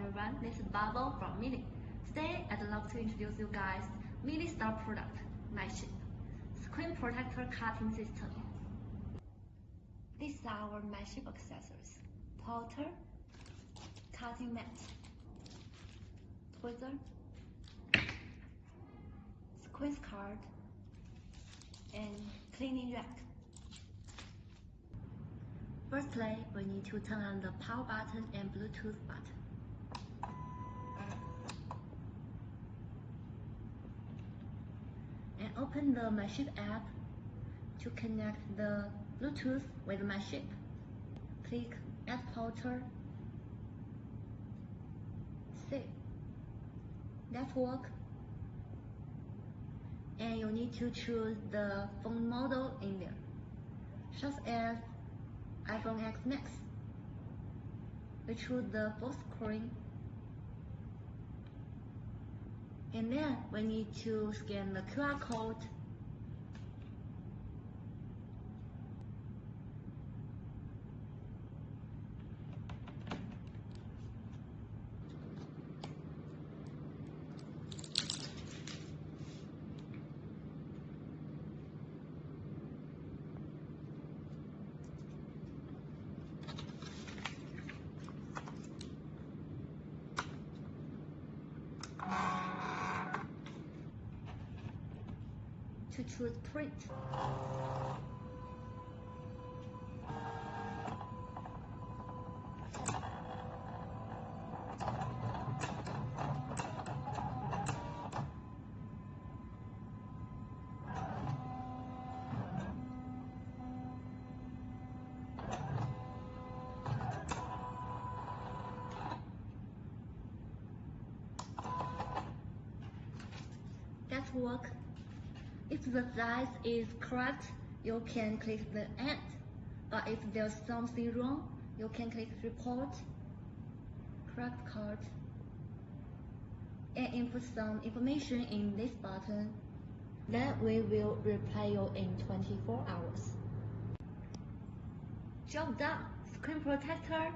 everyone, this is Bubble from Mini. Today I'd love to introduce you guys Mini Star product, MyShip Screen Protector Cutting System. These are our MyShip accessories: plotter, cutting mat, tweezer, squeeze card, and cleaning rack. Firstly, we need to turn on the power button and Bluetooth button. And open the MyShip app to connect the Bluetooth with MyShip. Click Add Plotter. Save. Network. And you need to choose the phone model in there, such as iPhone X Max. We choose the full screen. And then we need to scan the QR code. To choose print. That work. If the size is correct, you can click the end. But if there's something wrong, you can click report, correct card, and input some information in this button. Then we will reply you in 24 hours. Job done! Screen protector